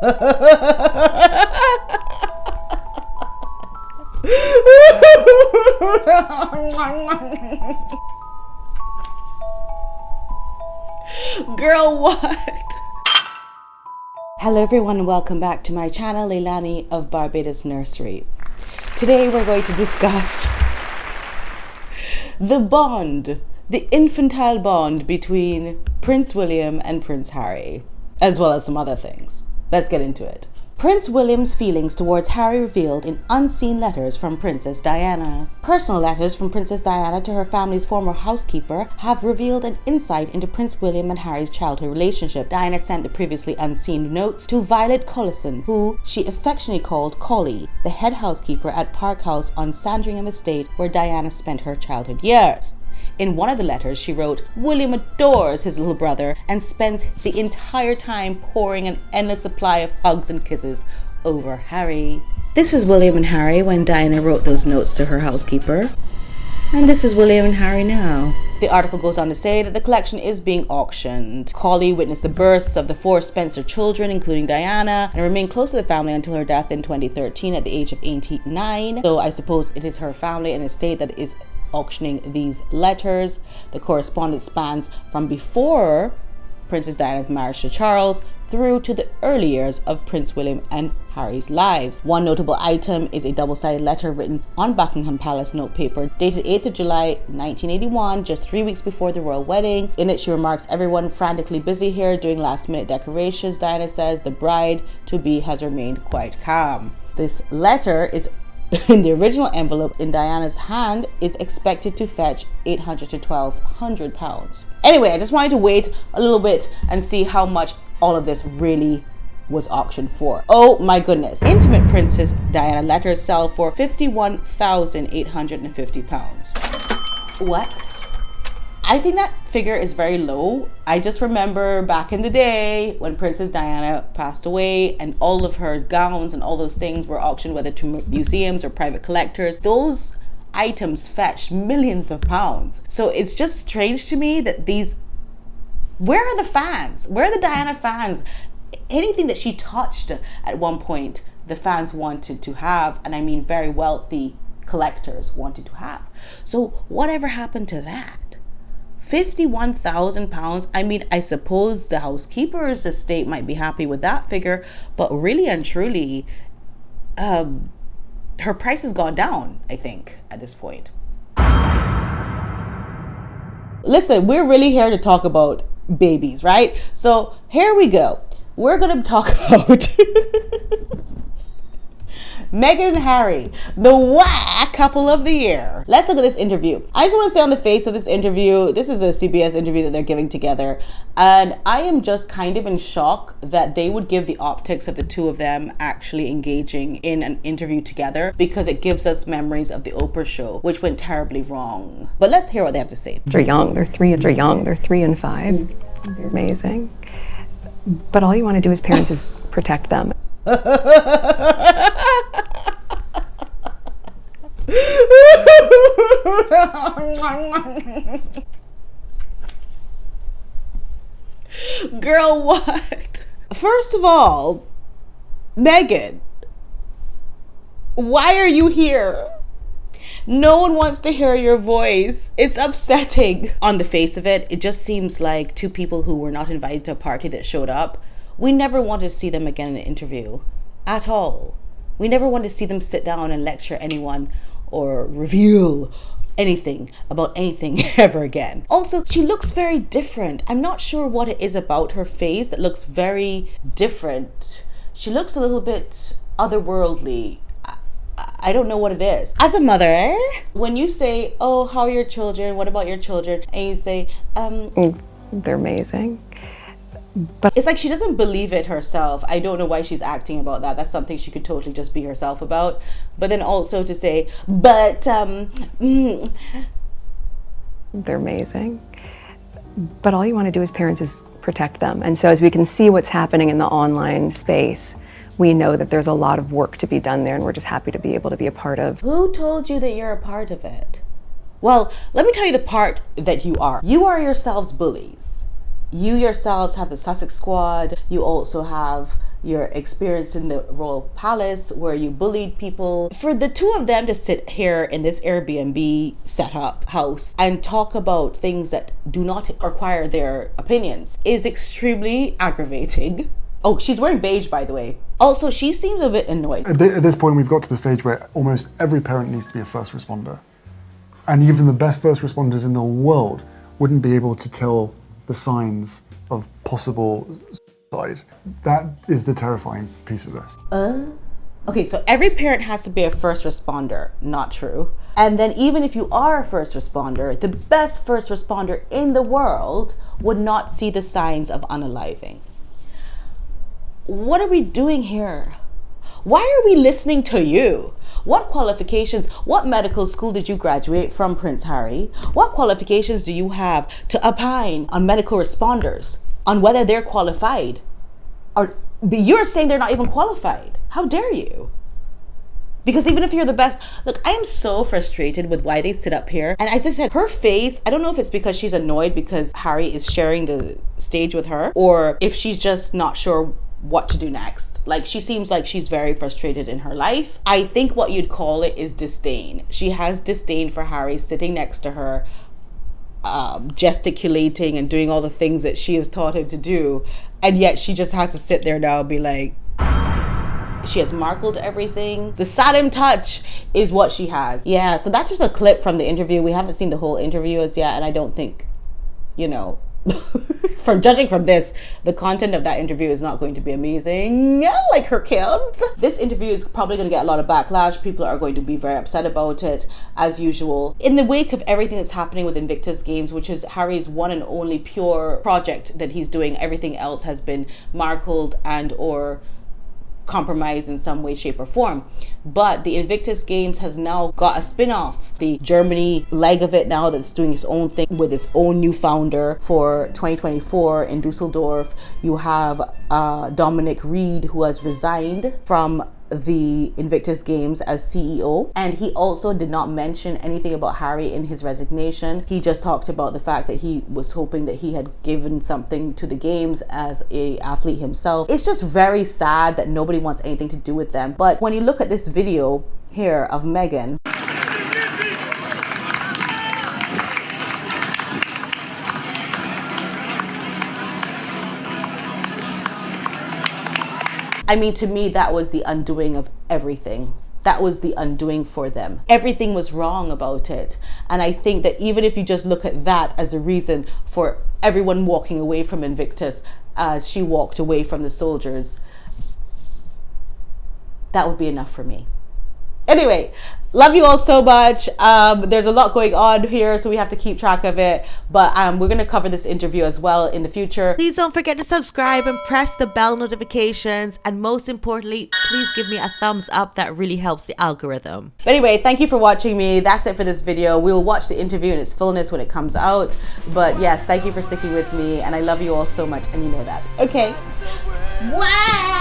Girl, what? Hello everyone and welcome back to my channel, Leilani of Barbados Nursery. Today we're going to discuss the bond, the infantile bond between Prince William and Prince Harry, as well as some other things. Let's get into it. Prince William's feelings towards Harry revealed in unseen letters from Princess Diana. Personal letters from Princess Diana to her family's former housekeeper have revealed an insight into Prince William and Harry's childhood relationship. Diana sent the previously unseen notes to Violet Collison, who she affectionately called Collie, the head housekeeper at Park House on Sandringham Estate, where Diana spent her childhood years. In one of the letters, she wrote, "William adores his little brother and spends the entire time pouring an endless supply of hugs and kisses over Harry." This is William and Harry when Diana wrote those notes to her housekeeper. And this is William and Harry now. The article goes on to say that the collection is being auctioned. Collie witnessed the births of the 4 Spencer children, including Diana, and remained close to the family until her death in 2013 at the age of 89. So I suppose it is her family and estate that is auctioning these letters. The correspondence spans from before Princess Diana's marriage to Charles through to the early years of Prince William and Harry's lives. One notable item is a double-sided letter written on Buckingham Palace notepaper dated 8th of July 1981, just 3 weeks before the royal wedding. In it she remarks, "Everyone frantically busy here doing last-minute decorations." Diana says the bride-to-be has remained quite calm. This letter is in the original envelope in Diana's hand is expected to fetch £800 to £1,200. Anyway, I just wanted to wait a little bit and see how much all of this really was auctioned for. Oh my goodness. Intimate Princess Diana letters sell for £51,850. What? I think that figure is very low. I just remember back in the day when Princess Diana passed away and all of her gowns and all those things were auctioned, whether to museums or private collectors. Those items fetched millions of pounds. So it's just strange to me that where are the fans? Where are the Diana fans? Anything that she touched at one point, the fans wanted to have, and I mean very wealthy collectors wanted to have. So whatever happened to that? £51,000. I mean, I suppose the housekeeper's estate might be happy with that figure, but really and truly, her price has gone down, I think, at this point. Listen, we're really here to talk about babies, right? So here we go. We're going to talk about Meghan and Harry, the whack couple of the year. Let's look at this interview. I just want to say on the face of this interview, this is a CBS interview that they're giving together. And I am just kind of in shock that they would give the optics of the two of them actually engaging in an interview together, because it gives us memories of the Oprah show, which went terribly wrong. But let's hear what they have to say. They're young, they're 3 and 5. They're amazing. But all you want to do as parents is protect them. Girl, what? First of all, Meghan, why are you here? No one wants to hear your voice. It's upsetting. On the face of it, it just seems like two people who were not invited to a party that showed up. We never want to see them again in an interview at all. We never want to see them sit down and lecture anyone or reveal anything about anything ever again. Also, she looks very different. I'm not sure what it is about her face that looks very different. She looks a little bit otherworldly. I don't know what it is. As a mother, when you say, "Oh, how are your children? What about your children?" and you say, They're amazing. But it's like she doesn't believe it herself. I don't know why she's acting about that. That's something she could totally just be herself about. But then also to say, they're amazing. But all you want to do as parents is protect them. And so as we can see what's happening in the online space, we know that there's a lot of work to be done there, and we're just happy to be able to be a part of. Who told you that you're a part of it? Well, let me tell you the part that you are. You are yourselves bullies. You yourselves have the Sussex Squad. You also have your experience in the royal palace where you bullied people. For the two of them to sit here in this Airbnb setup house and talk about things that do not require their opinions is extremely aggravating. Oh, she's wearing beige, by the way. Also, she seems a bit annoyed. At this point, we've got to the stage where almost every parent needs to be a first responder. And even the best first responders in the world wouldn't be able to tell the signs of possible suicide. That is the terrifying piece of this. Okay, so every parent has to be a first responder. Not true. And then even if you are a first responder, the best first responder in the world would not see the signs of unaliving. What are we doing here? Why are we listening to you? What qualifications, what medical school did you graduate from, Prince Harry? What qualifications do you have to opine on medical responders, on whether they're qualified? Or you're saying they're not even qualified. How dare you? Because even if you're the best, look, I am so frustrated with why they sit up here. And as I said, her face, I don't know if it's because she's annoyed because Harry is sharing the stage with her, or if she's just not sure what to do next. Like, she seems like she's very frustrated in her life. I think what you'd call it is disdain. She has disdain for Harry sitting next to her, gesticulating and doing all the things that she has taught him to do. And yet she just has to sit there now and be like, she has markled everything. The Saddam touch is what she has. Yeah, so that's just a clip from the interview. We haven't seen the whole interview as yet, and I don't think, you know, from judging from this, the content of that interview is not going to be amazing, like her kids. This interview is probably going to get a lot of backlash. People are going to be very upset about it, as usual. In the wake of everything that's happening with Invictus Games, which is Harry's one and only pure project that he's doing, everything else has been markled and or compromised in some way, shape, or form. But the Invictus Games has now got a spin-off, the Germany leg of it now, that's doing its own thing with its own new founder for 2024 in Dusseldorf. You have Dominic Reed, who has resigned from the Invictus Games as CEO, and he also did not mention anything about Harry in his resignation. He just talked about the fact that he was hoping that he had given something to the games as a athlete himself. It's just very sad that nobody wants anything to do with them. But when you look at this video here of Meghan, I mean, to me, that was the undoing of everything. That was the undoing for them. Everything was wrong about it. And I think that even if you just look at that as a reason for everyone walking away from Invictus as she walked away from the soldiers, that would be enough for me. Anyway, love you all so much. There's a lot going on here, so we have to keep track of it. But we're going to cover this interview as well in the future. Please don't forget to subscribe and press the bell notifications. And most importantly, please give me a thumbs up. That really helps the algorithm. But anyway, thank you for watching me. That's it for this video. We'll watch the interview in its fullness when it comes out. But yes, thank you for sticking with me. And I love you all so much. And you know that. Okay. Wow.